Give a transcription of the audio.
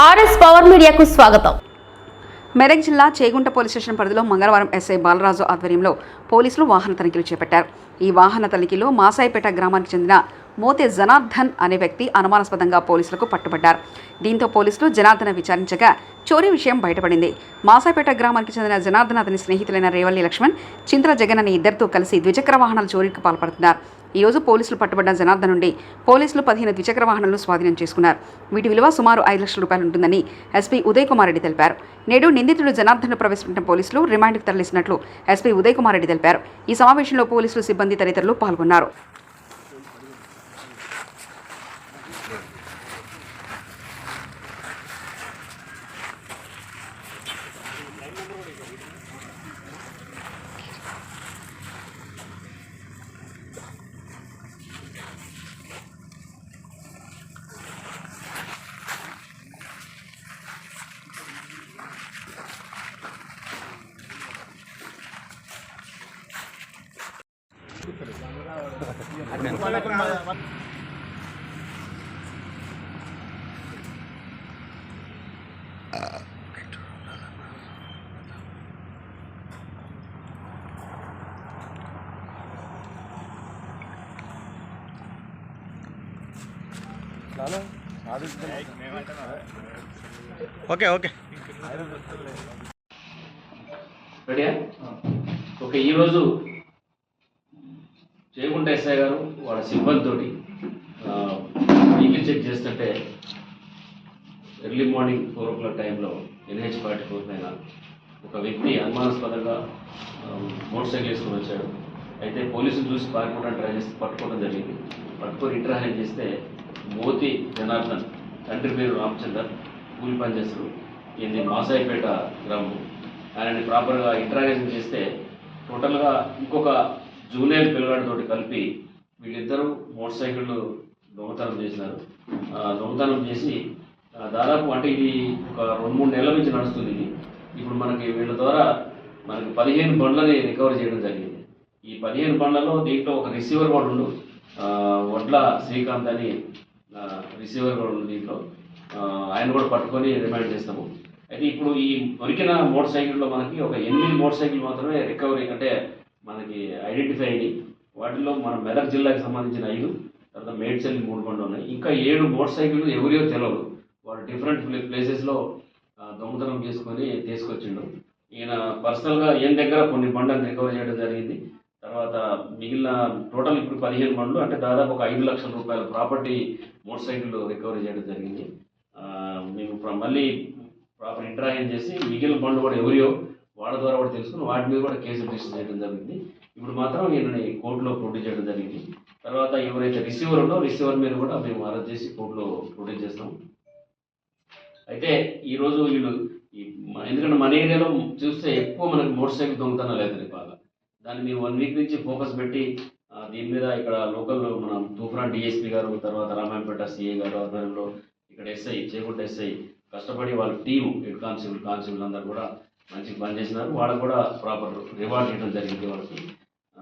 RS power మీడియాకు స్వాగతం. మెదక్ జిల్లా చేగుంట పోలీస్ స్టేషన్ పరిధిలో మంగళవారం ఎస్ఐ బాలరాజు ఆధ్వర్యంలో పోలీసులు వాహన తనిఖీలు చేపట్టారు. ఈ వాహన తనిఖీలో మాసాయిపేట గ్రామానికి చెందిన మోతే జనార్దన్ అనే వ్యక్తి అనుమానాస్పదంగా పోలీసులకు పట్టుబడ్డారు. దీంతో పోలీసులు జనార్దన్ విచారించగా చోరీ విషయం బయటపడింది. మాసాయిపేట గ్రామానికి చెందిన జనార్దన్ అతని స్నేహితులైన రేవల్లి లక్ష్మణ్, చింతల జగన్ అనే ఇద్దరితో కలిసి ద్విచక్ర వాహనాల చోరీకి పాల్పడుతున్నారు. ఈ రోజు పోలీసులు పట్టుబడ్డ జనార్దన్ నుండి పోలీసులు 15 ద్విచక్ర వాహనాలను స్వాధీనం చేసుకున్నారు. వీటి విలువ సుమారు 5 లక్షల రూపాయలు ఉంటుందని ఎస్పీ ఉదయ్ కుమార్ రెడ్డి తెలిపారు. నేడు నిందితుడు జనార్దన్ను ప్రవేశపెట్టిన పోలీసులు రిమాండ్కు తరలిసినట్లు ఎస్పీ ఉదయ్ కుమార్ రెడ్డి తెలిపారు. ఈ సమావేశంలో పోలీసులు, సిబ్బంది తదితరులు పాల్గొన్నారు. ఓకే ఓకే రెడీయా? ఓకే, ఈరోజు చేగుంట ఎస్ఐ గారు వాళ్ళ సిబ్బందితోటి వెహికల్ చెక్ చేస్తుంటే ఎర్లీ మార్నింగ్ 4 o'clock టైంలో NH-44 పైన ఒక వ్యక్తి అనుమానాస్పదంగా మోటార్ సైకిల్ వేసుకొని వచ్చాడు. అయితే పోలీసులు చూసి పారిపోవడానికి ట్రై చేసి పట్టుకోవడం జరిగింది. పట్టుకొని ఇంటర్హాండ్ చేస్తే మోతి జనార్దన్, తండ్రి పేరు రామచందర్, కూలి పని చేస్తారు. ఇది మాసాయిపేట గ్రామం. ఆయనని ప్రాపర్గా ఇంటరాగేషన్ చేస్తే టోటల్గా ఇంకొక జూనియర్ పిల్లగాడితో కలిపి వీళ్ళిద్దరూ మోటార్ సైకిళ్ళు దొంగతనం చేసినారు. దొంగతనం చేసి దాదాపు అంటే ఇది ఒక 2-3 నెలల నుంచి నడుస్తుంది. ఇది ఇప్పుడు మనకి వీళ్ళ ద్వారా మనకి 15 బండ్లని రికవర్ చేయడం జరిగింది. ఈ 15 బండ్లలో దీంట్లో ఒక రిసీవర్ కూడా ఉండు, వడ్ల శ్రీకాంత్ అని రిసీవర్ కూడా ఉంది. దీంట్లో ఆయన కూడా పట్టుకొని రిమాండ్ చేస్తాము. అయితే ఇప్పుడు ఈ దొరికిన మోటార్ సైకిల్లో మనకి ఒక 8 మోటార్ సైకిల్ మాత్రమే రికవరీ అంటే మనకి ఐడెంటిఫై అయ్యి, వాటిలో మన మెదక్ జిల్లాకి సంబంధించిన 5, తర్వాత మేడ్చల్ 3 బండ్లు ఉన్నాయి. ఇంకా 7 మోటార్ సైకిళ్ళు ఎవరియో తెలియదు. వాడు డిఫరెంట్ ప్లేసెస్లో దొంగతనం చేసుకొని తీసుకొచ్చిండు. ఈయన పర్సనల్గా ఈయన దగ్గర కొన్ని బండ్లను రికవర్ చేయడం జరిగింది. తర్వాత మిగిలిన టోటల్ ఇప్పుడు 15 బండ్లు అంటే దాదాపు ఒక 5 లక్షల రూపాయల ప్రాపర్టీ మోటార్ సైకిల్ రికవరీ చేయడం జరిగింది. మేము మళ్ళీ ప్రాపర్ ఇంటరాక్షన్ చేసి మిగిలిన బండ్లు కూడా ఎవరియో వాళ్ళ ద్వారా కూడా తెలుసుకుని వాటి మీద కూడా కేసు రిజిస్టర్ చేయడం జరిగింది. ఇప్పుడు మాత్రం ఈయనని కోర్టులో ప్రొడ్యూస్ చేయడం జరిగింది. తర్వాత ఎవరైతే రిసీవర్ ఉందో రిసీవర్ మీద కూడా మేము అరెస్ట్ చేసి కోర్టులో ప్రొడ్యూస్ చేస్తాం. అయితే ఈరోజు వీళ్ళు ఎందుకంటే మన ఏరియాలో చూస్తే ఎక్కువ మనకి మోటార్ సైకిల్ దొంగతనాలు అవుతుంది బాగా. దాన్ని మేము 1 వీక్ నుంచి ఫోకస్ పెట్టి దీని మీద ఇక్కడ లోకల్ మన తూఫాన్ డిఎస్పీ గారు, తర్వాత రామాయంపేట సిఐ గారు ఆధ్వర్యంలో ఇక్కడ ఎస్ఐ చేగుంట ఎస్ఐ కష్టపడి వాళ్ళ టీము హెడ్ కానిస్టేబుల్ అందరూ కూడా మంచిగా పనిచేసినారు. వాళ్ళకు కూడా ప్రాపర్ రివార్డ్ ఇవ్వడం జరిగింది వాళ్ళకి.